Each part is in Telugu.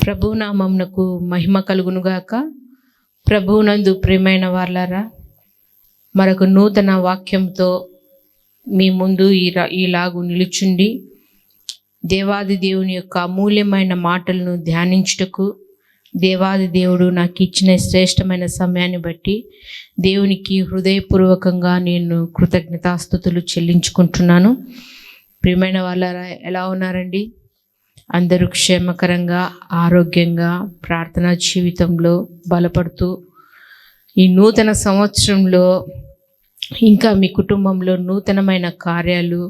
ప్రభునామమునకు మహిమ కలుగునుగాక. ప్రభునందు ప్రియమైన వార్లారా, మరొక నూతన వాక్యంతో మీ ముందు ఈలాగు నిలుచుండి దేవాది దేవుని యొక్క అమూల్యమైన మాటలను ధ్యానించుటకు దేవాది దేవుడు నాకు ఇచ్చిన శ్రేష్టమైన సమయాన్ని బట్టి దేవునికి హృదయపూర్వకంగా నేను కృతజ్ఞతాస్తుతులు చెల్లించుకుంటున్నాను. ప్రియమైన వాళ్ళారా, ఎలా ఉన్నారండి? అందరూ క్షేమకరంగా, ఆరోగ్యంగా, ప్రార్థనా జీవితంలో బలపడుతూ ఈ నూతన సంవత్సరంలో ఇంకా మీ కుటుంబంలో నూతనమైన కార్యాలు,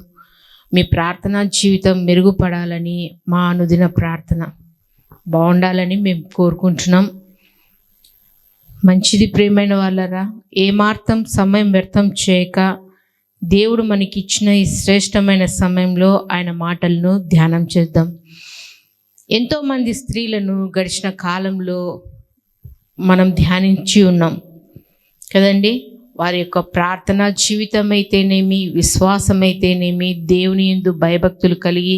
మీ ప్రార్థనా జీవితం మెరుగుపడాలని మా అనుదిన ప్రార్థన. బాగుండాలని మేము కోరుకుంటున్నాం. మంచిది ప్రియమైన వాళ్ళరా, ఏమాత్రం సమయం వ్యర్థం చేయక దేవుడు మనకిచ్చిన ఈ శ్రేష్టమైన సమయంలో ఆయన మాటలను ధ్యానం చేద్దాం. ఎంతోమంది స్త్రీలను గడిచిన కాలంలో మనం ధ్యానించి ఉన్నాం కదండి. వారి యొక్క ప్రార్థనా జీవితం అయితేనేమి, విశ్వాసం అయితేనేమి, దేవుని యందు భయభక్తులు కలిగి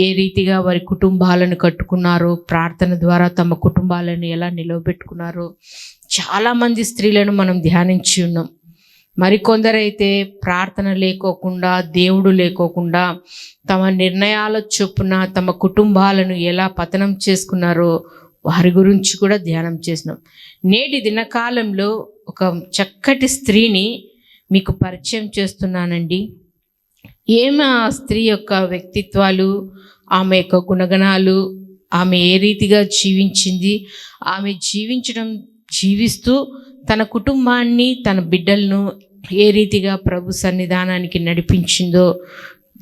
ఏ రీతిగా వారి కుటుంబాలను కట్టుకున్నారో, ప్రార్థన ద్వారా తమ కుటుంబాలను ఎలా నిలవబెట్టుకున్నారో చాలామంది స్త్రీలను మనం ధ్యానించి ఉన్నాం. మరికొందరైతే ప్రార్థన లేకోకుండా, దేవుడు లేకోకుండా తమ నిర్ణయాల చొప్పున తమ కుటుంబాలను ఎలా పతనం చేసుకున్నారో వారి గురించి కూడా ధ్యానం చేసినాం. నేటి దినకాలంలో ఒక చక్కటి స్త్రీని మీకు పరిచయం చేస్తున్నానండి. ఏమి ఆ స్త్రీ యొక్క వ్యక్తిత్వాలు, ఆమె యొక్క గుణగణాలు, ఆమె ఏ రీతిగా జీవించింది, ఆమె జీవిస్తూ తన కుటుంబాన్ని, తన బిడ్డలను ఏ రీతిగా ప్రభు సన్నిధానానికి నడిపించిందో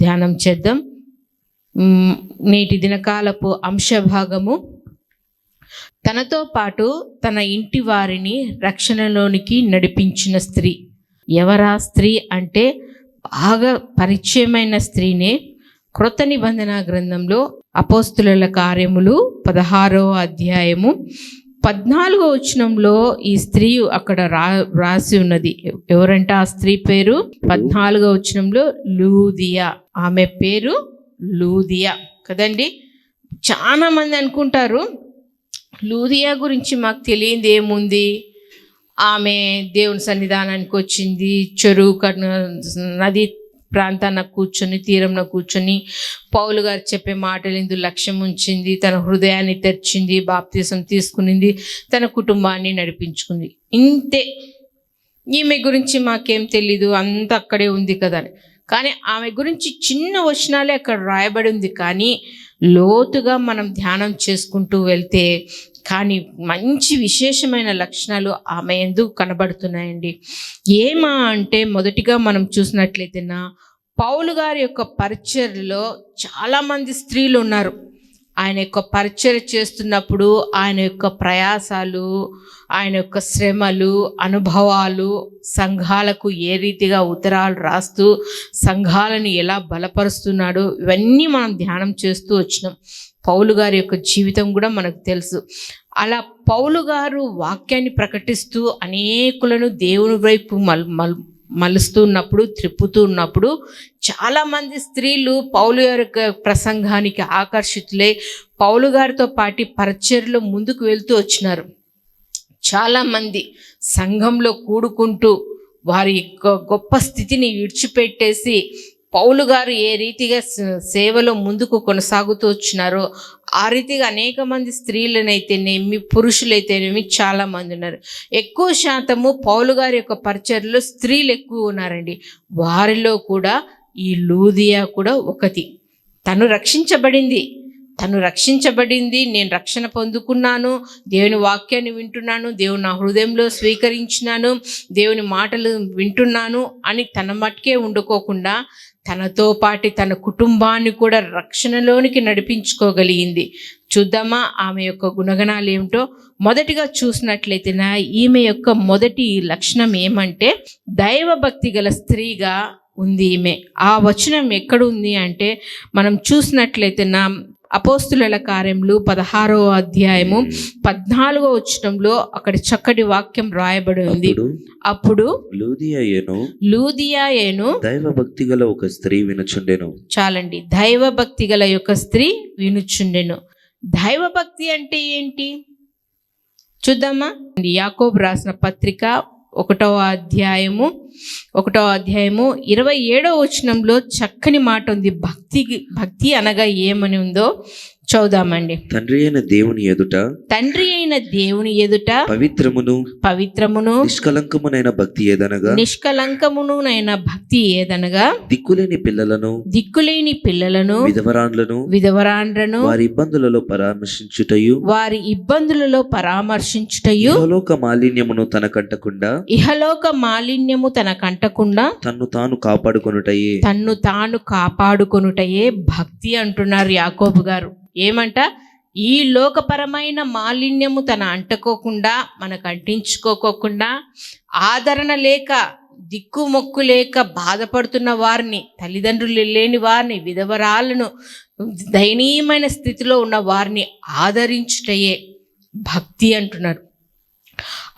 ధ్యానం చేద్దాం. నేటి దినకాలపు అంశభాగము, తనతో పాటు తన ఇంటి వారిని రక్షణలోనికి నడిపించిన స్త్రీ. ఎవరా స్త్రీ అంటే బాగా పరిచయమైన స్త్రీనే. క్రొత్త నిబంధన గ్రంథంలో అపోస్తుల కార్యములు 16వ అధ్యాయము 14వ వచనంలో ఈ స్త్రీ అక్కడ రాసి ఉన్నది. ఎవరంటే ఆ స్త్రీ పేరు 14వ వచనంలో లూదియా. ఆమె పేరు లూదియా కదండి. చాలా మంది అనుకుంటారు లూదియా గురించి మాకు తెలియంది ఏముంది, ఆమె దేవుని సన్నిధానానికి వచ్చింది, చెరువు నది ప్రాంతాన కూర్చొని, తీరంలో కూర్చొని పౌలు గారు చెప్పే మాటలు ఇందులో లక్ష్యం ఉంచింది, తన హృదయాన్ని తెరిచింది, బాప్తిసం తీసుకునింది, తన కుటుంబాన్ని నడిపించుకుంది. ఇంతే, ఈమె గురించి మాకేం తెలీదు, అంత అక్కడే ఉంది కదా అని. కానీ ఆమె గురించి చిన్న వచనాలే అక్కడ రాయబడి ఉంది. కానీ లోతుగా మనం ధ్యానం చేసుకుంటూ వెళ్తే కానీ మంచి విశేషమైన లక్షణాలు ఆమె ఎందుకు కనబడుతున్నాయండి. ఏమా అంటే మొదటిగా మనం చూసినట్లయితే పౌలు గారి యొక్క పరిచర్యలో చాలామంది స్త్రీలు ఉన్నారు. ఆయన యొక్క పరిచర్య చేస్తున్నప్పుడు ఆయన యొక్క ప్రయాసాలు, ఆయన యొక్క శ్రమలు, అనుభవాలు, సంఘాలకు ఏ రీతిగా ఉత్తరాలు రాస్తూ సంఘాలను ఎలా బలపరుస్తున్నాడో ఇవన్నీ మనం ధ్యానం చేస్తూ వచ్చినాం. పౌలు గారి యొక్క జీవితం కూడా మనకు తెలుసు. అలా పౌలు గారు వాక్యాన్ని ప్రకటిస్తూ అనేకులను దేవుని వైపు మలుస్తూ ఉన్నప్పుడు, త్రిప్పుతూ ఉన్నప్పుడు చాలామంది స్త్రీలు పౌలు గారి ప్రసంగానికి ఆకర్షితులై పౌలు గారితో పాటు పరిచర్యలో ముందుకు వెళ్తూ వచ్చినారు. చాలామంది సంఘంలో కూడుకుంటూ వారి గొప్ప స్థితిని విడిచిపెట్టేసి పౌలు గారు ఏ రీతిగా సేవలో ముందుకు కొనసాగుతూ వచ్చినారో ఆ రీతిగా అనేక మంది స్త్రీలనైతేనేమి, పురుషులైతేనేమి చాలామంది ఉన్నారు. ఎక్కువ శాతము పౌలు గారి యొక్క పరిచర్యలో స్త్రీలు ఎక్కువ ఉన్నారండి. వారిలో కూడా ఈ లూదియా కూడా ఒకటి. తను రక్షించబడింది, నేను రక్షణ పొందుకున్నాను, దేవుని వాక్యాన్ని వింటున్నాను, దేవుని నా హృదయంలో స్వీకరించినాను, దేవుని మాటలు వింటున్నాను అని తన మట్టుకే ఉండుకోకుండా తనతో పాటు తన కుటుంబాన్ని కూడా రక్షణలోనికి నడిపించుకోగలిగింది. చూద్దామా ఆమె యొక్క గుణగణాలు ఏమిటో. మొదటిగా చూసినట్లయితే ఈమె యొక్క మొదటి లక్షణం ఏమంటే దైవభక్తి గల స్త్రీగా ఉంది ఈమె. ఆ వచనం ఎక్కడుంది అంటే మనం చూసినట్లయితే అపోస్తుల కార్యములు 16వ అధ్యాయము 14వ వచనంలో అక్కడ చక్కటి వాక్యం రాయబడి ఉంది. అప్పుడు లూదియాయేను దైవభక్తి గల ఒక స్త్రీ వినుచుండెను. చాలండి, దైవభక్తి గల యొక్క స్త్రీ వినుచుండెను. దైవభక్తి అంటే ఏంటి చూద్దామా. యాకోబు రాసిన పత్రిక 1వ అధ్యాయము 27వ వచనంలో చక్కని మాట ఉంది. భక్తి అనగా ఏమని ఉందో చదువుదామండి. తండ్రి అయిన దేవుని ఎదుట పవిత్రమును నిష్కలంకమునైన భక్తి ఏదనగా దిక్కులేని పిల్లలను విధవరాండ్లను వారి ఇబ్బందులలో పరామర్శించుటయు ఇహలోక మాలిన్యము తనకంటకుండా తన్ను తాను కాపాడుకొనుటయే భక్తి అంటున్నారు యాకోబు గారు. ఏమంట? ఈ లోకపరమైన మాలిన్యము తన అంటుకోకుండా, మనకు అంటించుకోకుండా, ఆదరణ లేక, దిక్కుమొక్కు లేక బాధపడుతున్న వారిని, తల్లిదండ్రులు లేని వారిని, విధవరాలను, దయనీయమైన స్థితిలో ఉన్న వారిని ఆదరించుటయే భక్తి అంటున్నారు.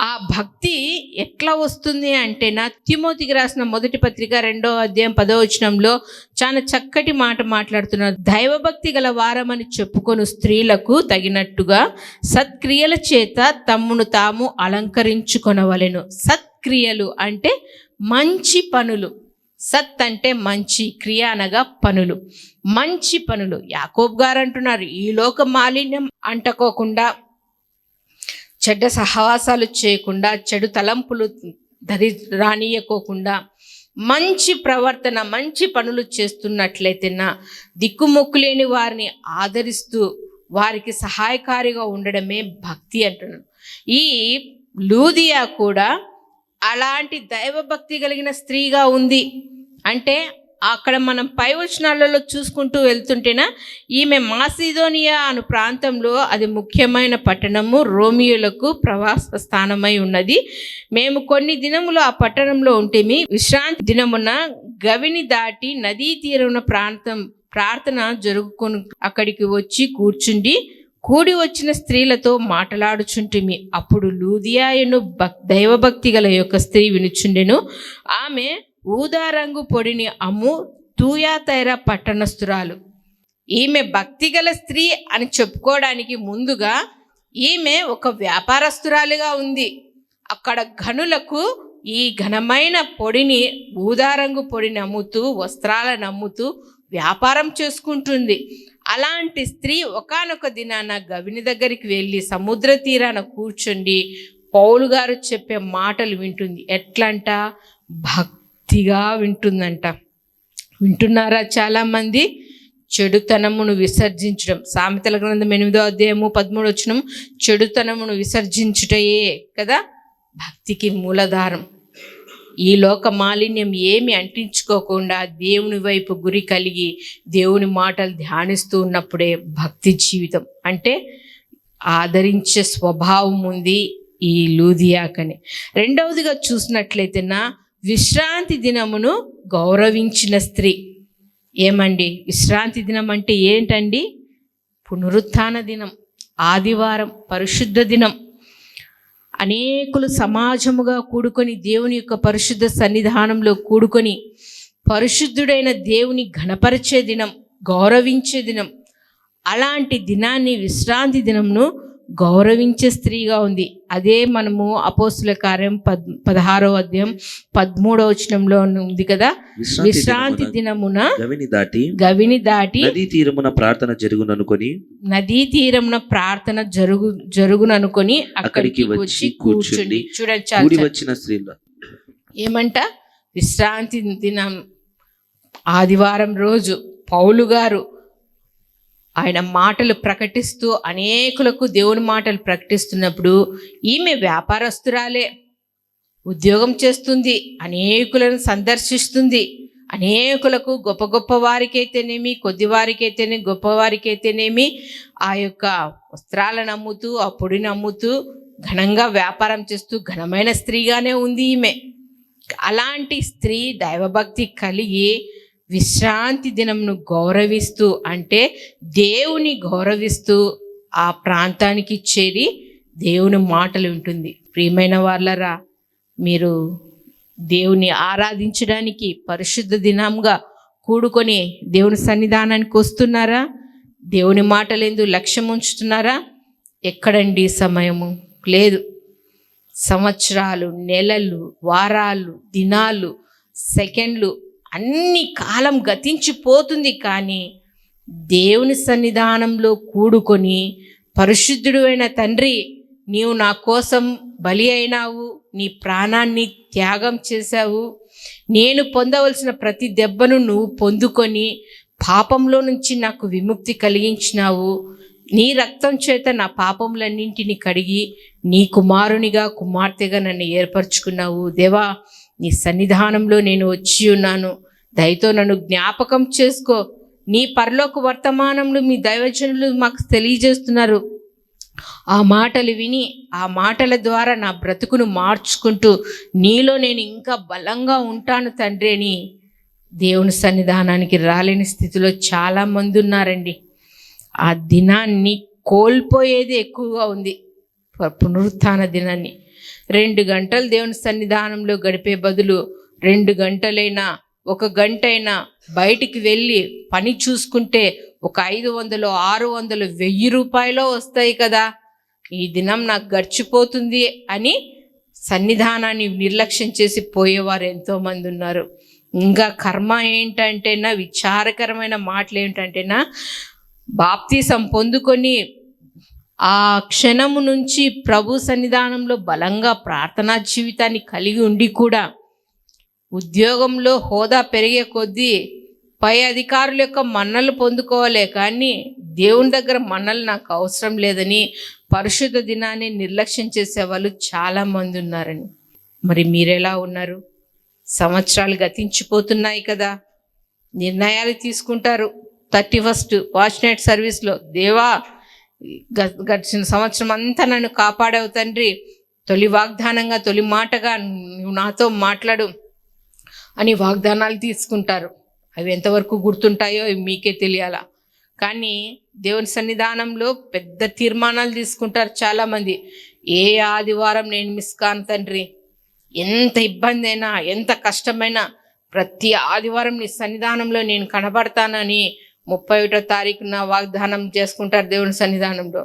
ఆ భక్తి ఎట్లా వస్తుంది అంటే, తిమోతికి రాసిన మొదటి పత్రిక 2వ అధ్యాయం 10వ వచనంలో చాలా చక్కటి మాట మాట్లాడుతున్నారు. దైవభక్తి గల వారమని చెప్పుకొని స్త్రీలకు తగినట్టుగా సత్క్రియల చేత తమ్మును తాము అలంకరించుకొనవలెను. సత్క్రియలు అంటే మంచి పనులు. సత్ అంటే మంచి, క్రియ అనగా పనులు, మంచి పనులు. యాకోబు గారు అంటున్నారు, ఈ లోక మాలిన్యం అంటకోకుండా, చెడ్డ సహవాసాలు చేయకుండా, చెడు తలంపులు రానియకోకుండా, మంచి ప్రవర్తన, మంచి పనులు చేస్తున్నట్లయితే దిక్కుమొక్కులేని వారిని ఆదరిస్తూ వారికి సహాయకారిగా ఉండడమే భక్తి అంటున్నాడు. ఈ లూదియా కూడా అలాంటి దైవభక్తి కలిగిన స్త్రీగా ఉంది. అంటే అక్కడ మనం పై వచనాలలో చూసుకుంటూ వెళ్తుంటేనా, ఈమె మాసిదోనియా అను ప్రాంతంలో అది ముఖ్యమైన పట్టణము, రోమియోలకు ప్రవాస స్థానమై ఉన్నది. మేము కొన్ని దినములు ఆ పట్టణంలో ఉంటేమి. విశ్రాంతి దినమున గవిని దాటి నదీ తీరమున ప్రార్థన జరుగుకొని అక్కడికి వచ్చి కూడి వచ్చిన స్త్రీలతో మాట్లాడుచుంటిమి. అప్పుడు లూదియా అను దైవభక్తి గల యొక్క స్త్రీ వినుచుండెను. ఆమె ఊదారంగు పొడిని అమ్ము తూయాతైర పట్టణస్థురాలు. ఈమె భక్తిగల స్త్రీ అని చెప్పుకోవడానికి ముందుగా ఈమె ఒక వ్యాపారస్తురాలుగా ఉంది. అక్కడ ఘనులకు ఈ ఘనమైన పొడిని, ఊదారంగు పొడిని అమ్ముతూ, వస్త్రాలను అమ్ముతూ వ్యాపారం చేసుకుంటుంది. అలాంటి స్త్రీ ఒకానొక దినాన గవిని దగ్గరికి వెళ్ళి సముద్ర తీరాన కూర్చుండి పౌలు గారు చెప్పే మాటలు వింటుంది. ఎట్లంట? భక్తిగా వింటుందంట. వింటున్నారా చాలామంది? చెడుతనమును విసర్జించడం. సామెతల గ్రంథం 8వ అధ్యాయము 13వ వచనం, చెడుతనమును విసర్జించుటయే కదా భక్తికి మూలధారం. ఈ లోక మాలిన్యం ఏమి అంటించుకోకుండా దేవుని వైపు గురి కలిగి దేవుని మాటలు ధ్యానిస్తూ ఉన్నప్పుడే భక్తి జీవితం. అంటే ఆదరించే స్వభావం ఉంది ఈ లూదియాకని. రెండవదిగా చూసినట్లయితే విశ్రాంతి దినమును గౌరవించిన స్త్రీ. ఏమండి విశ్రాంతి దినం అంటే ఏంటండి? పునరుత్థాన దినం, ఆదివారం, పరిశుద్ధ దినం. అనేకులు సమాజముగా కూడుకొని దేవుని యొక్క పరిశుద్ధ సన్నిధానంలో కూడుకొని పరిశుద్ధుడైన దేవుని ఘనపరిచే దినం, గౌరవించే దినం. అలాంటి దినాన్ని, విశ్రాంతి దినంను గౌరవించే స్త్రీగా ఉంది. అదే మనము అపోస్తుల కార్యం 16వ అధ్యాయం 13వ వచనంలో ఉంది కదా, విశ్రాంతి దినమున గవిని దాటి నదీ తీరమున ప్రార్థన జరుగుననుకొని అక్కడికి వచ్చి కూర్చుండి. చూడండి వచ్చిన స్త్రీలు ఏమంట? విశ్రాంతి దినం ఆదివారం రోజు పౌలు గారు ఆయన మాటలు ప్రకటిస్తూ అనేకులకు దేవుని మాటలు ప్రకటిస్తున్నప్పుడు ఈమె వ్యాపారస్తురాలే, ఉద్యోగం చేస్తుంది, అనేకులను సందర్శిస్తుంది, అనేకులకు గొప్ప గొప్ప వారికైతేనేమి, కొద్ది వారికైతేనేమి, గొప్పవారికైతేనేమి ఆ యొక్క వస్త్రాలను అమ్ముతూ, ఆ పొడిని అమ్ముతూ ఘనంగా వ్యాపారం చేస్తూ ఘనమైన స్త్రీగానే ఉంది ఈమె. అలాంటి స్త్రీ దైవభక్తి కలిగి విశ్రాంతి దినంను గౌరవిస్తూ, అంటే దేవుని గౌరవిస్తూ ఆ ప్రాంతానికి చేరి దేవుని మాటలు వింటుంది. ప్రియమైన వాళ్ళరా, మీరు దేవుని ఆరాధించడానికి పరిశుద్ధ దినంగా కూడుకొని దేవుని సన్నిధానానికి వస్తున్నారా? దేవుని మాటలేందు లక్ష్యం ఉంచుతున్నారా? ఎక్కడండి సమయము లేదు. సంవత్సరాలు, నెలలు, వారాలు, దినాలు, సెకండ్లు అన్ని కాలం గతించిపోతుంది. కానీ దేవుని సన్నిధానంలో కూడుకొని పరిశుద్ధుడు అయిన తండ్రి, నీవు నా కోసం బలి అయినావు, నీ ప్రాణాన్ని త్యాగం చేశావు, నేను పొందవలసిన ప్రతి దెబ్బను నువ్వు పొందుకొని పాపంలో నుంచి నాకు విముక్తి కలిగించినావు, నీ రక్తం చేత నా పాపములన్నింటినీ కడిగి నీ కుమారునిగా కుమార్తెగా నన్ను ఏర్పరచుకున్నావు. దేవా, నీ సన్నిధానంలో నేను వచ్చి ఉన్నాను, దయతో నన్ను జ్ఞాపకం చేసుకో. నీ పరలోక వర్తమానంలో మీ దైవజనులు మాకు తెలియజేస్తున్నారు. ఆ మాటలు విని ఆ మాటల ద్వారా నా బ్రతుకును మార్చుకుంటూ నీలో నేను ఇంకా బలంగా ఉంటాను తండ్రి అని దేవుని సన్నిధానానికి రాలేని స్థితిలో చాలామంది ఉన్నారండి. ఆ దినాన్ని కోల్పోయేది ఎక్కువగా ఉంది. పునరుత్థాన దినాన్ని 2 గంటలు దేవుని సన్నిధానంలో గడిపే బదులు 2 గంటలైనా 1 గంట అయినా బయటికి వెళ్ళి పని చూసుకుంటే ఒక 500, 600, 1000 రూపాయలు వస్తాయి కదా, ఈ దినం నాకు గడిచిపోతుంది అని సన్నిధానాన్ని నిర్లక్ష్యం చేసి పోయేవారు ఎంతోమంది ఉన్నారు. ఇంకా కర్మ ఏంటంటేనా, విచారకరమైన మాటలు ఏంటంటేనా, బాప్తీసం పొందుకొని ఆ క్షణము నుంచి ప్రభు సన్నిధానంలో బలంగా ప్రార్థనా జీవితాన్ని కలిగి ఉండి కూడా ఉద్యోగంలో హోదా పెరిగే కొద్దీ పై అధికారుల యొక్క మన్నలు పొందుకోవాలే కానీ దేవుని దగ్గర మన్నలు నాకు అవసరం లేదని పరిశుద్ధ దినాన్ని నిర్లక్ష్యం చేసే వాళ్ళు చాలామంది ఉన్నారని. మరి మీరెలా ఉన్నారు? సంవత్సరాలు గతించిపోతున్నాయి కదా, నిర్ణయాలు తీసుకుంటారు. 31st వాచ్ నైట్ సర్వీస్లో, దేవా గడిచిన సంవత్సరం అంతా నన్ను కాపాడావు తండ్రి, తొలి వాగ్దానంగా తొలి మాటగా నువ్వు నాతో మాట్లాడు అని వాగ్దానాలు తీసుకుంటారు. అవి ఎంతవరకు గుర్తుంటాయో మీకే తెలియాలా. కానీ దేవుని సన్నిధానంలో పెద్ద తీర్మానాలు తీసుకుంటారు చాలామంది. ఏ ఆదివారం నేను మిస్ కాను తండ్రి, ఎంత ఇబ్బంది అయినా ఎంత కష్టమైనా ప్రతి ఆదివారం నీ సన్నిధానంలో నేను కనబడతానని 31వ తారీఖున వాగ్దానం చేసుకుంటారు దేవుని సన్నిధానంలో.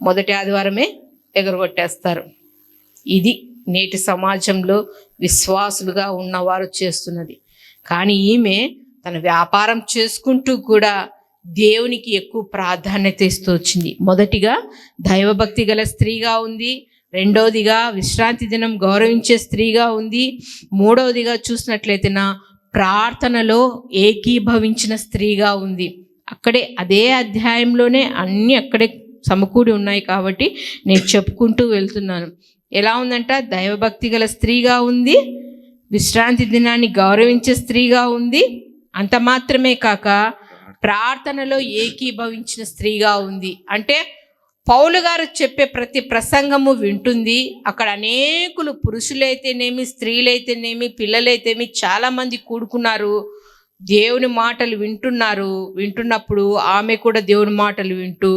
మొదటి ఆదివారమే ఎగరగొట్టేస్తారు. ఇది నేటి సమాజంలో విశ్వాసులుగా ఉన్నవారు చేస్తున్నది. కానీ ఈమె తన వ్యాపారం చేసుకుంటూ కూడా దేవునికి ఎక్కువ ప్రాధాన్యత ఇస్తూ వచ్చింది. మొదటిగా దైవభక్తి గల స్త్రీగా ఉంది, రెండవదిగా విశ్రాంతి దినం గౌరవించే స్త్రీగా ఉంది, మూడవదిగా చూసినట్లయితే నా ప్రార్థనలో ఏకీభవించిన స్త్రీగా ఉంది. అక్కడే అదే అధ్యాయంలోనే అన్నీ అక్కడే సమకూడి ఉన్నాయి కాబట్టి నేను చెప్పుకుంటూ వెళ్తున్నాను. ఎలా ఉందంట? దైవభక్తి గల స్త్రీగా ఉంది, విశ్రాంతి దినాన్ని గౌరవించే స్త్రీగా ఉంది, అంత మాత్రమే కాక ప్రార్థనలో ఏకీభవించిన స్త్రీగా ఉంది. అంటే పౌలు గారు చెప్పే ప్రతి ప్రసంగము వింటుంది. అక్కడ అనేకులు, పురుషులైతేనేమి, స్త్రీలైతేనేమి, పిల్లలైతేనేమి చాలామంది కూడుకున్నారు, దేవుని మాటలు వింటున్నారు. వింటున్నప్పుడు ఆమె కూడా దేవుని మాటలు వింటూ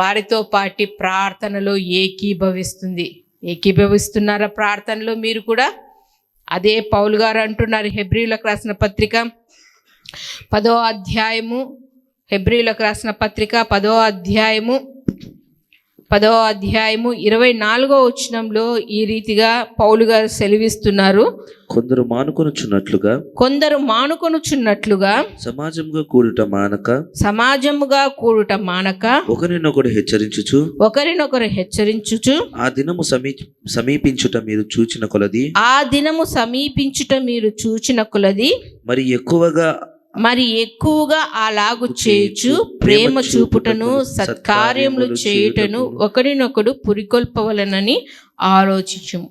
వారితో పాటు ప్రార్థనలో ఏకీభవిస్తుంది. ఏకీభవిస్తున్నారా ప్రార్థనలో మీరు కూడా? అదే పౌలు గారు అంటున్నారు హెబ్రీయులకు రాసిన పత్రిక 10వ అధ్యాయము, హెబ్రీయులకు రాసిన పత్రిక 10వ అధ్యాయము 24వ వచనంలో ఈ రీతిగా పౌలు గారు సెలవిస్తున్నారు. కొందరు మానుకొనుచున్నట్లుగా సమాజముగా కూడుట మానక ఒకరినొకరు హెచ్చరించుచు ఆ దినము సమీపించుట మీరు చూచిన కొలది మరి ఎక్కువగా అలాగు చేయుచు ప్రేమ చూపుటను సత్కార్యములు చేయుటను ఒకరినొకడు పురికొల్పవలనని ఆలోచించుము.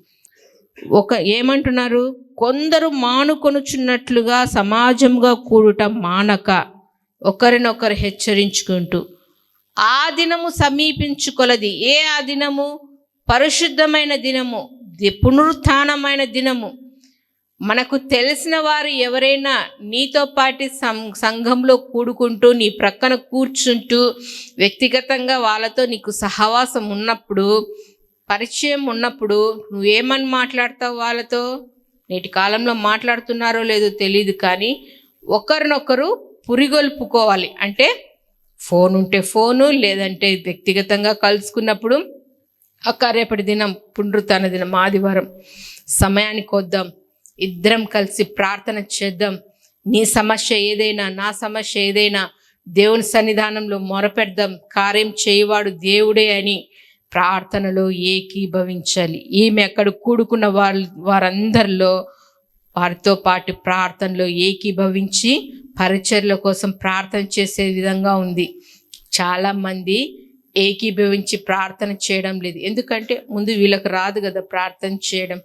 ఏమంటున్నారు? కొందరు మానుకొనుచున్నట్లుగా సమాజంగా కూడుట మానక ఒకరినొకరు హెచ్చరించుకుంటూ ఆ దినము సమీపించుకొలది. ఆ దినము? పరిశుద్ధమైన దినము, పునరుత్థానమైన దినము. మనకు తెలిసిన వారు ఎవరైనా నీతో పాటు సంఘంలో కూడుకుంటూ నీ ప్రక్కన కూర్చుంటూ వ్యక్తిగతంగా వాళ్ళతో నీకు సహవాసం ఉన్నప్పుడు, పరిచయం ఉన్నప్పుడు నువ్వేమని మాట్లాడతావు వాళ్ళతో? నేటి కాలంలో మాట్లాడుతున్నారో లేదో తెలియదు, కానీ ఒకరినొకరు పురిగొల్పుకోవాలి. అంటే ఫోన్ ఉంటే ఫోను, లేదంటే వ్యక్తిగతంగా కలుసుకున్నప్పుడు అక్క రేపటి దినం పునరుత్థాన దినం ఆదివారం సమయానికి వద్దాం, ఇద్దరం కలిసి ప్రార్థన చేద్దాం. నీ సమస్య ఏదైనా, నా సమస్య ఏదైనా దేవుని సన్నిధానంలో మొరపెడదాం. కార్యం చేయవాడు దేవుడే అని ప్రార్థనలో ఏకీభవించాలి. ఈమె అక్కడ కూడుకున్న వారందరిలో వారితో పాటు ప్రార్థనలో ఏకీభవించి పరిచర్ల కోసం ప్రార్థన చేసే విధంగా ఉంది. చాలామంది ఏకీభవించి ప్రార్థన చేయడం లేదు. ఎందుకంటే ముందు వీళ్ళకి రాదు కదా ప్రార్థన చేయడం.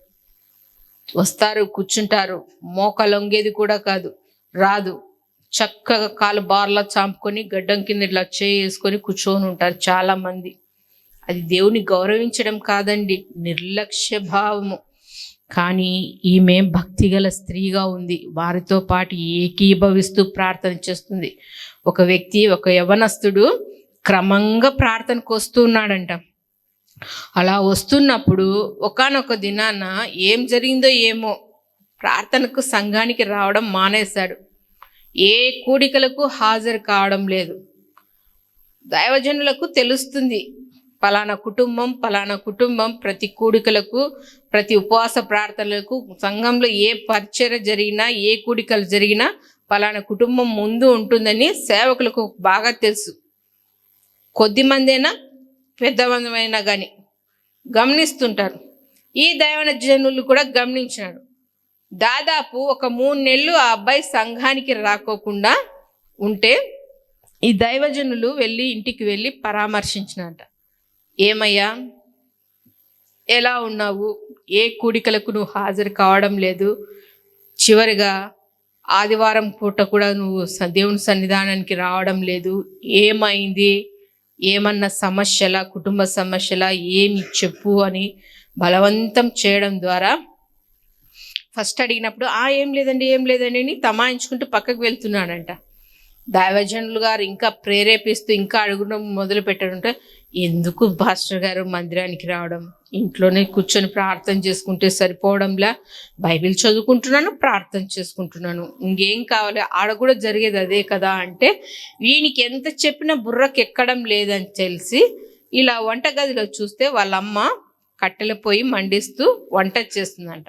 వస్తారు, కూర్చుంటారు, మోకాలొంగేది కూడా కాదు, రాదు. చక్కగా కాలు బార్లా చాంపుకొని గడ్డం కింద ఇట్లా చేసుకొని కూర్చొని ఉంటారు చాలామంది. అది దేవుని గౌరవించడం కాదండి, నిర్లక్ష్య భావము. కానీ ఈమె భక్తిగల స్త్రీగా ఉంది. వారితో పాటు ఏకీభవిస్తూ ప్రార్థన చేస్తుంది. ఒక వ్యక్తి, ఒక యవనస్తుడు క్రమంగా ప్రార్థనకు వస్తూ ఉన్నాడంట. అలా వస్తున్నప్పుడు ఒకానొక దినాన ఏం జరిగిందో ఏమో, ప్రార్థనకు సంఘానికి రావడం మానేశాడు. ఏ కూడికలకు హాజరు కావడం లేదు. దైవజనులకు తెలుస్తుంది, పలానా కుటుంబం ప్రతి కూడికలకు, ప్రతి ఉపవాస ప్రార్థనలకు, సంఘంలో ఏ పరిచర్య జరిగినా, ఏ కూడికలు జరిగినా పలానా కుటుంబం ముందు ఉంటుందని సేవకులకు బాగా తెలుసు. కొద్దిమందైనా పెద్దమందమైనా కానీ గమనిస్తుంటారు. ఈ దైవజనులు కూడా గమనించినాడు. దాదాపు ఒక 3 నెలలు ఆ అబ్బాయి సంఘానికి రాకోకుండా ఉంటే ఈ దైవజనులు ఇంటికి వెళ్ళి పరామర్శించినట. ఏమయ్యా, ఎలా ఉన్నావు? ఏ కూడికలకు నువ్వు హాజరు కావడం లేదు. చివరిగా ఆదివారం పూట కూడా నువ్వు దేవుని సన్నిధానానికి రావడం లేదు. ఏమైంది? ఏమన్నా సమస్యలా, కుటుంబ సమస్యలా, ఏమి చెప్పు అని బలవంతం చేయడం ద్వారా ఫస్ట్ అడిగినప్పుడు ఏం లేదండి అని తమాయించుకుంటూ పక్కకు వెళ్తున్నాడంట. దైవజనులు గారు ఇంకా ప్రేరేపిస్తూ ఇంకా అడగడం మొదలు పెట్టాడంటే, ఎందుకు పాస్టర్ గారు మందిరానికి రావడం, ఇంట్లోనే కూర్చొని ప్రార్థన చేసుకుంటే సరిపోవడంలా, బైబిల్ చదువుకుంటున్నాను, ప్రార్థన చేసుకుంటున్నాను, ఇంకేం కావాలి, ఆడ కూడా జరిగేది అదే కదా అంటే, వీనికి ఎంత చెప్పినా బుర్రకు ఎక్కడం లేదని తెలిసి ఇలా వంటగదిలో చూస్తే వాళ్ళ అమ్మ కట్టెల పొయ్యి మండిస్తూ వంట చేస్తుందంట.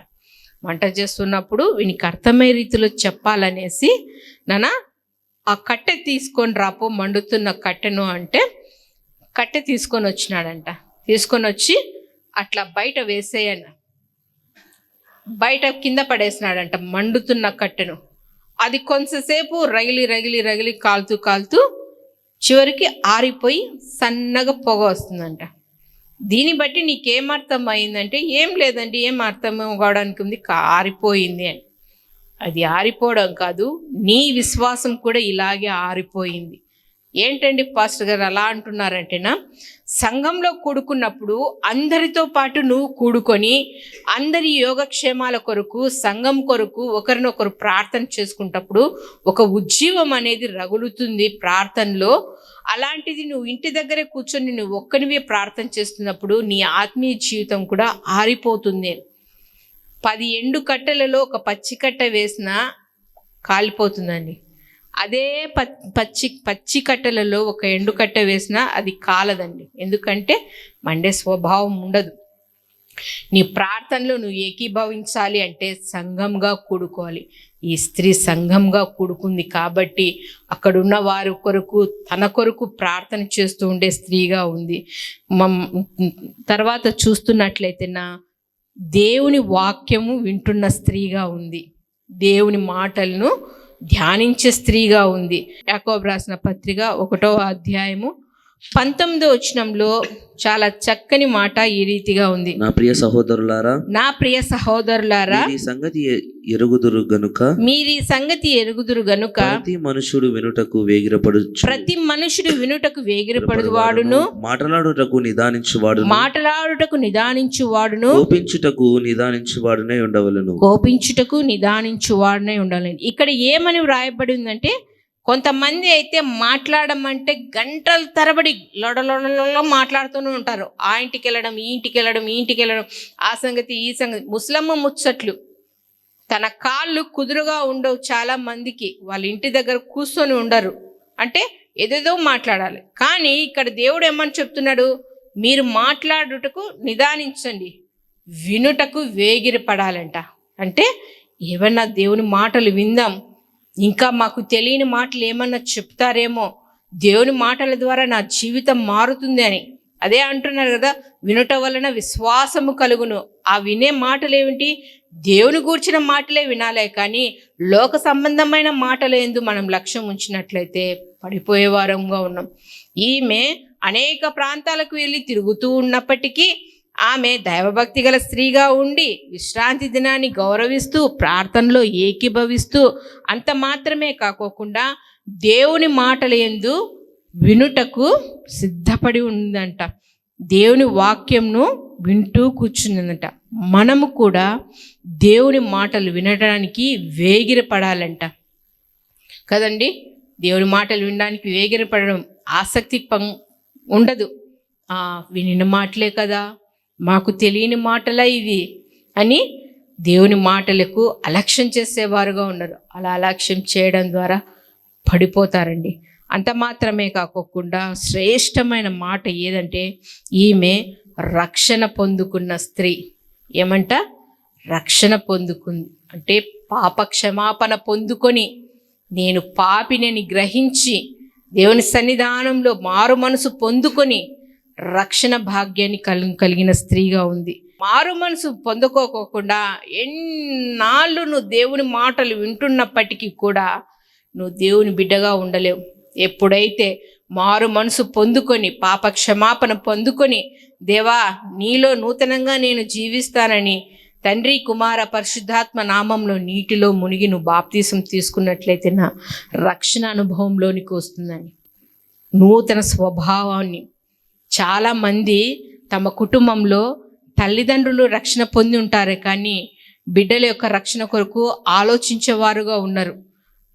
వంట చేస్తున్నప్పుడు వీనికి అర్థమయ్యే రీతిలో చెప్పాలనేసి, నాన్న ఆ కట్టె తీసుకొని రాపో, మండుతున్న కట్టెను అంటే కట్టె తీసుకొని వచ్చినాడంట. తీసుకొని వచ్చి అట్లా బయట వేసేయన, బయట కింద పడేసినాడంట మండుతున్న కట్టెను. అది కొంతసేపు రగిలి కాలుతూ చివరికి ఆరిపోయి సన్నగా పొగ వస్తుందంట. దీన్ని బట్టి నీకేమర్థం అయిందంటే, ఏం లేదండి, ఏం అర్థం కావడానికి ఉంది, ఆరిపోయింది అని. అది ఆరిపోవడం కాదు, నీ విశ్వాసం కూడా ఇలాగే ఆరిపోయింది. ఏంటండి పాస్టర్ గారు అలా అంటున్నారంటేనా, సంఘంలో కూడుకున్నప్పుడు అందరితో పాటు నువ్వు కూడుకొని అందరి యోగక్షేమాల కొరకు, సంఘం కొరకు ఒకరినొకరు ప్రార్థన చేసుకుంటప్పుడు ఒక ఉజ్జీవం అనేది రగులుతుంది ప్రార్థనలో. అలాంటిది నువ్వు ఇంటి దగ్గరే కూర్చొని నువ్వు ఒక్కనివే ప్రార్థన చేస్తున్నప్పుడు నీ ఆత్మీయ జీవితం కూడా ఆరిపోతుంది. 10 ఎండు కట్టెలలో ఒక పచ్చి కట్టె వేసినా కాలిపోతుందండి. అదే పచ్చి కట్టెలలో ఒక ఎండు కట్టె వేసినా అది కాలదండి. ఎందుకంటే మండే స్వభావం ఉండదు. నీ ప్రార్థనలో నువ్వు ఏకీభవించాలి అంటే సంఘంగా కూడుకోవాలి. ఈ స్త్రీ సంఘంగా కూడుకుంది కాబట్టి అక్కడున్న వారి కొరకు, తన కొరకు ప్రార్థన చేస్తూ ఉండే స్త్రీగా ఉంది. తర్వాత చూస్తున్నట్లయితే దేవుని వాక్యము వింటున్న స్త్రీగా ఉంది. దేవుని మాటలను ధ్యానించే స్త్రీగా ఉంది. యాకోబు రాసిన పత్రిక 1వ అధ్యాయము 19వ వచనంలో చాలా చక్కని మాట ఈ రీతిగా ఉంది. నా ప్రియ సహోదరులారా మీరు ఈ సంగతి ఎరుగుదురు గనుక ప్రతి మనుషుడు వినుటకు వేగిరపడువాడును, మాటలాడుటకు నిదానించువాడును, కోపించుటకు నిదానించువాడునై ఉండవలెను. ఇక్కడ ఏమని వ్రాయబడి ఉందంటే, కొంతమంది అయితే మాట్లాడమంటే గంటల తరబడి లొడలొడలో మాట్లాడుతూనే ఉంటారు. ఆ ఇంటికి వెళ్ళడం, ఈ ఇంటికి వెళ్ళడం, ఆ సంగతి ఈ సంగతి, ముసలమ్మ ముచ్చట్లు. తన కాళ్ళు కుదురుగా ఉండవు చాలా మందికి, వాళ్ళ ఇంటి దగ్గర కూర్చొని ఉండరు. అంటే ఏదేదో మాట్లాడాలి. కానీ ఇక్కడ దేవుడు ఏమని చెప్తున్నాడు, మీరు మాట్లాడుటకు నిదానించండి, వినుటకు వేగిరపడాలంట. అంటే ఏమన్నా దేవుని మాటలు విందాం, ఇంకా మాకు తెలియని మాటలు ఏమన్నా చెప్తారేమో, దేవుని మాటల ద్వారా నా జీవితం మారుతుంది అని. అదే అంటున్నారు కదా, వినుట వలన విశ్వాసము కలుగును. ఆ వినే మాటలు ఏమిటి? దేవుని గూర్చిన మాటలే వినాలే కానీ లోక సంబంధమైన మాటలు ఎందు మనం లక్ష్యం ఉంచినట్లయితే పడిపోయే వారంగా ఉన్నాం. ఈమె అనేక ప్రాంతాలకు వెళ్ళి తిరుగుతూ ఉన్నప్పటికీ ఆమె దైవభక్తి గల స్త్రీగా ఉండి విశ్రాంతి దినాన్ని గౌరవిస్తూ ప్రార్థనలో ఏకీభవిస్తూ అంత మాత్రమే కాకోకుండా దేవుని మాటలు యందు వినుటకు సిద్ధపడి ఉందంట. దేవుని వాక్యంను వింటూ కూర్చుందంట. మనము కూడా దేవుని మాటలు వినడానికి వేగిరపడాలంట కదండి. దేవుని మాటలు వినడానికి వేగిరపడడం ఆసక్తి ఉండదు. వినిన మాటలే కదా, మాకు తెలియని మాటలా ఇవి అని దేవుని మాటలకు అలక్ష్యం చేసేవారుగా ఉన్నారు. అలా అలక్ష్యం చేయడం ద్వారా పడిపోతారండి. అంత మాత్రమే కాకుండా శ్రేష్టమైన మాట ఏదంటే, ఈమె రక్షణ పొందుకున్న స్త్రీ. ఏమంట? రక్షణ పొందుకుంది అంటే పాప క్షమాపణ పొందుకొని నేను పాపినని గ్రహించి దేవుని సన్నిధానంలో మారు మనసు పొందుకొని రక్షణ భాగ్యాన్ని కలిగిన స్త్రీగా ఉంది. మారు మనసు పొందుకోకుండా ఎన్నాళ్ళు నువ్వు దేవుని మాటలు వింటున్నప్పటికీ కూడా నువ్వు దేవుని బిడ్డగా ఉండలేవు. ఎప్పుడైతే మారు మనసు పొందుకొని పాప క్షమాపణ పొందుకొని దేవా నీలో నూతనంగా నేను జీవిస్తానని తండ్రి కుమార పరిశుద్ధాత్మ నామంలో నీటిలో మునిగి నువ్వు బాప్తీసం తీసుకున్నట్లయితే నా రక్షణ అనుభవంలోనికి వస్తుందని నూతన స్వభావాన్ని. చాలామంది తమ కుటుంబంలో తల్లిదండ్రులు రక్షణ పొంది ఉంటారే కానీ బిడ్డల యొక్క రక్షణ కొరకు ఆలోచించేవారుగా ఉన్నారు.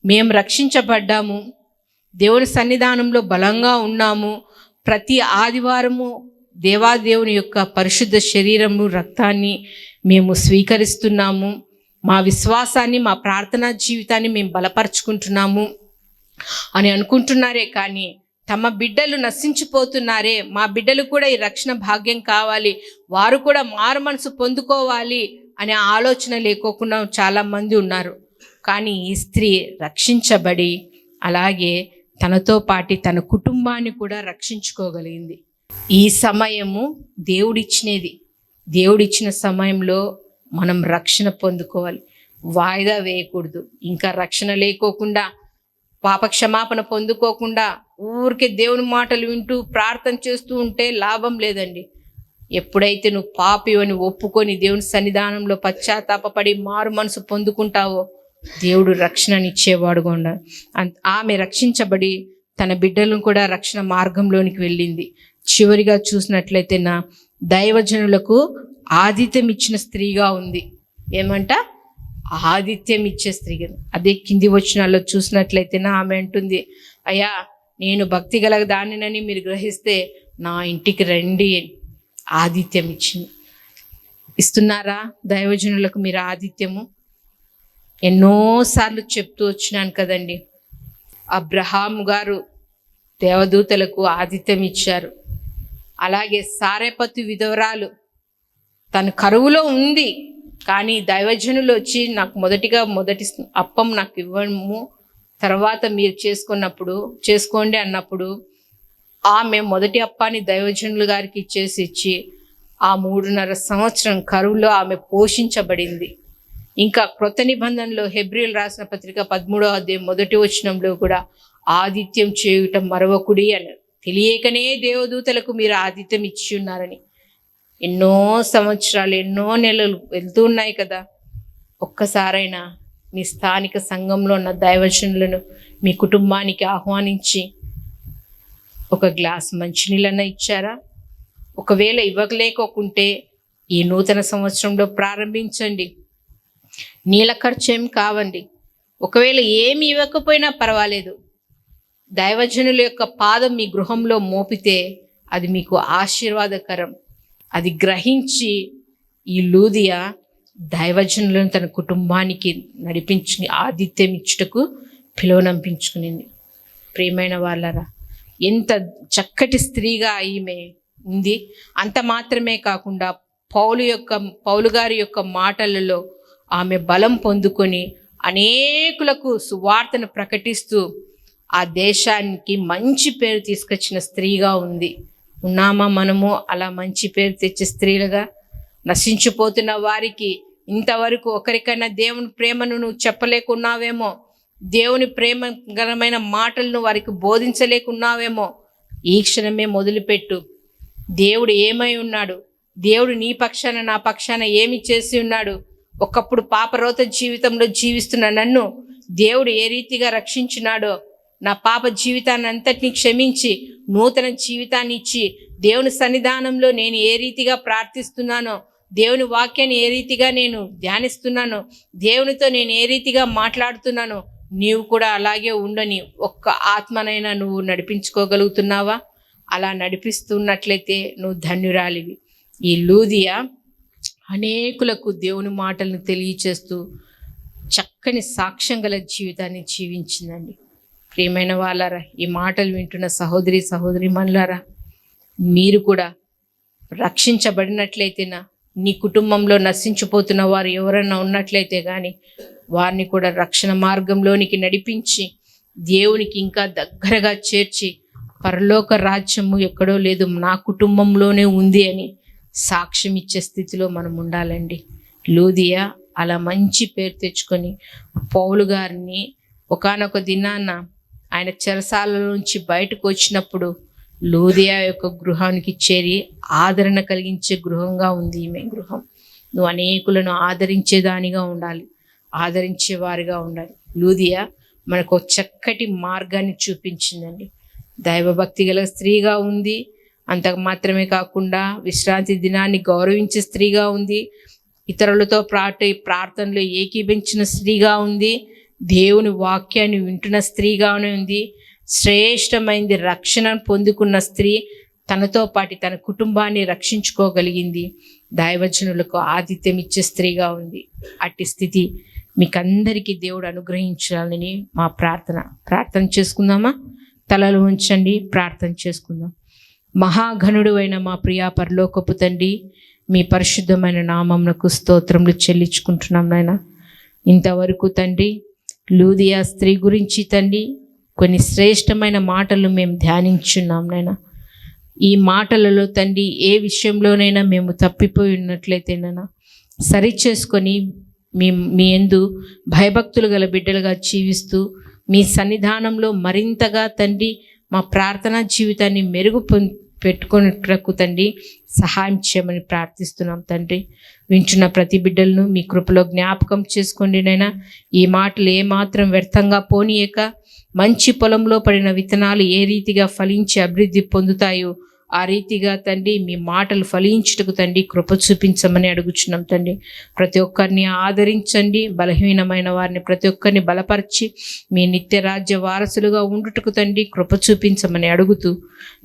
మేము రక్షించబడ్డాము, దేవుని సన్నిధానంలో బలంగా ఉన్నాము, ప్రతి ఆదివారము దేవాదేవుని యొక్క పరిశుద్ధ శరీరము రక్తాన్ని మేము స్వీకరిస్తున్నాము, మా విశ్వాసాన్ని మా ప్రార్థనా జీవితాన్ని మేము బలపరుచుకుంటున్నాము అని అనుకుంటున్నారే కానీ తమ బిడ్డలు నశించిపోతున్నారే, మా బిడ్డలు కూడా ఈ రక్షణ భాగ్యం కావాలి, వారు కూడా మారు మనసు పొందుకోవాలి అనే ఆలోచన లేకోకుండా చాలామంది ఉన్నారు. కానీ ఈ స్త్రీ రక్షించబడి అలాగే తనతో పాటు తన కుటుంబాన్ని కూడా రక్షించుకోగలిగింది. ఈ సమయము దేవుడిచ్చినది. దేవుడిచ్చిన సమయంలో మనం రక్షణ పొందుకోవాలి, వాయిదా వేయకూడదు. ఇంకా రక్షణ లేకోకుండా పాప క్షమాపణ పొందుకోకుండా ఊరికే దేవుని మాటలు వింటూ ప్రార్థన చేస్తూ ఉంటే లాభం లేదండి. ఎప్పుడైతే నువ్వు పాపి అని ఒప్పుకొని దేవుని సన్నిధానంలో పశ్చాత్తాపపడి మారు మనసు పొందుకుంటావో దేవుడు రక్షణనిచ్చేవాడుగా ఉన్నాడు. ఆమె రక్షించబడి తన బిడ్డలను కూడా రక్షణ మార్గంలోనికి వెళ్ళింది. చివరిగా చూసినట్లయితే నా దైవజనులకు ఆతిథ్యం ఇచ్చిన స్త్రీగా ఉంది. ఏమంట? ఆతిథ్యం ఇచ్చే స్త్రీ. అదే కింది వచనాల్లో చూసినట్లయితే ఆమె అంటుంది, అయ్యా నేను భక్తి గల దానినని మీరు గ్రహిస్తే నా ఇంటికి రండి. ఆతిథ్యం ఇచ్చింది. ఇస్తున్నారా దైవజనులకు మీరు ఆతిథ్యము? ఎన్నోసార్లు చెప్తూ వచ్చినాను కదండి. అబ్రహాం గారు దేవదూతలకు ఆతిథ్యం ఇచ్చారు. అలాగే సారెపతు విధవరాలు తన కరువులో ఉంది కానీ దైవజనులు వచ్చి నాకు మొదటి అప్పం నాకు ఇవ్వము, తర్వాత మీరు చేసుకోండి అన్నప్పుడు ఆమె మొదటి అప్పాన్ని దైవజనులు గారికి ఇచ్చి ఆ 3.5 సంవత్సరం కరువులో ఆమె పోషించబడింది. ఇంకా క్రొత్త నిబంధనలో హెబ్రీయులు రాసిన పత్రిక 13వ అధ్యాయం 1వ వచనంలో కూడా ఆతిథ్యం చేయుట మరవకుడి అని, తెలియకనే దేవదూతలకు మీరు ఆతిథ్యం ఇచ్చి ఉన్నారని. ఎన్నో సంవత్సరాలు ఎన్నో నెలలు వెళ్తూ ఉన్నాయి కదా. ఒక్కసారైనా మీ స్థానిక సంఘంలో ఉన్న దైవజనులను మీ కుటుంబానికి ఆహ్వానించి ఒక గ్లాస్ మంచినీళ్ళన్నా ఇచ్చారా? ఒకవేళ ఇవ్వలేకోకుంటే ఈ నూతన సంవత్సరంలో ప్రారంభించండి. నీళ్ళ ఖర్చు ఏం కావండి. ఒకవేళ ఏమి ఇవ్వకపోయినా పర్వాలేదు, దైవజనుల యొక్క పాదం మీ గృహంలో మోపితే అది మీకు ఆశీర్వాదకరం. అది గ్రహించి ఈ లూదియా దైవజనులను తన కుటుంబానికి నడిపించి ఆతిథ్యం ఇచ్చుటకు పిలువనంపించుకునింది. ప్రియమైన వాళ్ళరా, ఎంత చక్కటి స్త్రీగా ఈమె ఉంది. అంత మాత్రమే కాకుండా పౌలు గారి యొక్క మాటలలో ఆమె బలం పొందుకొని అనేకులకు సువార్తను ప్రకటిస్తూ ఆ దేశానికి మంచి పేరు తీసుకొచ్చిన స్త్రీగా ఉంది. ఉన్నామా మనము అలా మంచి పేరు తెచ్చే స్త్రీలుగా? నశించిపోతున్న వారికి ఇంతవరకు ఒకరికైనా దేవుని ప్రేమను నువ్వు చెప్పలేకున్నావేమో, దేవుని ప్రేమకరమైన మాటలను వారికి బోధించలేకున్నావేమో. ఈ క్షణమే మొదలుపెట్టు. దేవుడు ఏమై ఉన్నాడు, దేవుడు నీ పక్షాన నా పక్షాన ఏమి చేసి ఉన్నాడు, ఒకప్పుడు పాపరోత జీవితంలో జీవిస్తున్న నన్ను దేవుడు ఏ రీతిగా రక్షించినాడో, నా పాప జీవితాన్ని అంతటినీ క్షమించి నూతన జీవితాన్ని ఇచ్చి దేవుని సన్నిధానంలో నేను ఏ రీతిగా ప్రార్థిస్తున్నానో, దేవుని వాక్యాన్ని ఏ రీతిగా నేను ధ్యానిస్తున్నానో, దేవునితో నేను ఏ రీతిగా మాట్లాడుతున్నానో, నీవు కూడా అలాగే ఉండని ఒక్క ఆత్మనైనా నువ్వు నడిపించుకోగలుగుతున్నావా? అలా నడిపిస్తున్నట్లయితే నువ్వు ధన్యురాలివి. ఈ లూదియా అనేకులకు దేవుని మాటలను తెలియచేస్తూ చక్కని సాక్ష్యం గల జీవితాన్ని జీవించిందండి. ప్రియమైన వాళ్ళారా, ఈ మాటలు వింటున్న సహోదరి మనులారా, మీరు కూడా రక్షించబడినట్లయితేనా, నీ కుటుంబంలో నశించిపోతున్న వారు ఎవరైనా ఉన్నట్లయితే కానీ వారిని కూడా రక్షణ మార్గంలోనికి నడిపించి దేవునికి ఇంకా దగ్గరగా చేర్చి పరలోక రాజ్యము ఎక్కడో లేదు, నా కుటుంబంలోనే ఉంది అని సాక్ష్యం ఇచ్చే స్థితిలో మనం ఉండాలండి. లూదియా అలా మంచి పేరు తెచ్చుకొని పౌలు గారిని ఒకానొక దినాన ఆయన చెరసాల నుంచి బయటకు వచ్చినప్పుడు లూదియా యొక్క గృహానికి చేరి ఆదరణ కలిగించే గృహంగా ఉంది ఈమె గృహం. నువ్వు అనేకులను ఆదరించేదానిగా ఉండాలి, ఆదరించేవారిగా ఉండాలి. లూదియా మనకు చక్కటి మార్గాన్ని చూపించిందండి. దైవభక్తి గల స్త్రీగా ఉంది. అంత మాత్రమే కాకుండా విశ్రాంతి దినాన్ని గౌరవించే స్త్రీగా ఉంది. ఇతరులతో ప్రార్థనలో ఏకీభించిన స్త్రీగా ఉంది. దేవుని వాక్యాన్ని వింటున్న స్త్రీగానే ఉంది. శ్రేష్టమైంది రక్షణ పొందుకున్న స్త్రీ తనతో పాటు తన కుటుంబాన్ని రక్షించుకోగలిగింది. దైవజనులకు ఆతిథ్యం ఇచ్చే స్త్రీగా ఉంది. అట్టి స్థితి మీకందరికీ దేవుడు అనుగ్రహించాలని మా ప్రార్థన చేసుకుందామా? తలలు ఉంచండి, ప్రార్థన చేసుకుందాం. మహాఘనుడు అయిన మా ప్రియా పరలోకపు తండ్రి, మీ పరిశుద్ధమైన నామమునకు స్తోత్రములు చెల్లించుకుంటున్నాం నాయన. ఇంతవరకు తండ్రి లూదియా స్త్రీ గురించి తండ్రి కొన్ని శ్రేష్టమైన మాటలు మేము ధ్యానించున్నాం నాయన. ఈ మాటలలో తండ్రి ఏ విషయంలోనైనా మేము తప్పిపోయి ఉన్నట్లయితేనైనా సరిచేసుకొని మీ యందు భయభక్తులు గల బిడ్డలుగా జీవిస్తూ మీ సన్నిధానంలో మరింతగా తండ్రి మా ప్రార్థనా జీవితాన్ని పెట్టుకున్నట్లకు తండ్రి సహాయం చేయమని ప్రార్థిస్తున్నాం తండ్రి. వింటున్న ప్రతి బిడ్డలను మీ కృపలో జ్ఞాపకం చేసుకోండి నైనా. ఈ మాటలు ఏమాత్రం వ్యర్థంగా పోనీయక మంచి పొలంలో పడిన విత్తనాలు ఏ రీతిగా ఫలించి అభివృద్ధి పొందుతాయో ఆ రీతిగా తండ్రి మీ మాటలు ఫలించుటకు తండ్రి కృప చూపించమని అడుగుచున్నాం తండ్రి. ప్రతి ఒక్కరిని ఆదరించండి, బలహీనమైన వారిని ప్రతి ఒక్కరిని బలపరిచి మీ నిత్య రాజ్య వారసులుగా ఉండుటకు తండ్రి కృప చూపించమని అడుగుతూ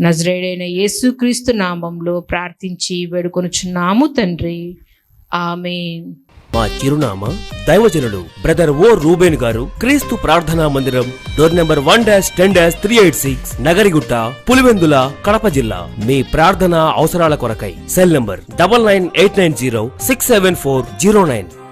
నజరేయుడైన యేసుక్రీస్తు నామంలో ప్రార్థించి వేడుకొనుచున్నాము తండ్రి. ఆమేన్. మా చిరునామా దైవజనులు బ్రదర్ ఓ రూబేన్ గారు, క్రీస్తు ప్రార్థనా మందిరం, డోర్ నెంబర్ 1-10-386, నగరిగుట్ట, పులివెందుల, కడప జిల్లా. మీ ప్రార్థనా అవసరాల కొరకై సెల్ నంబర్ 9989067409.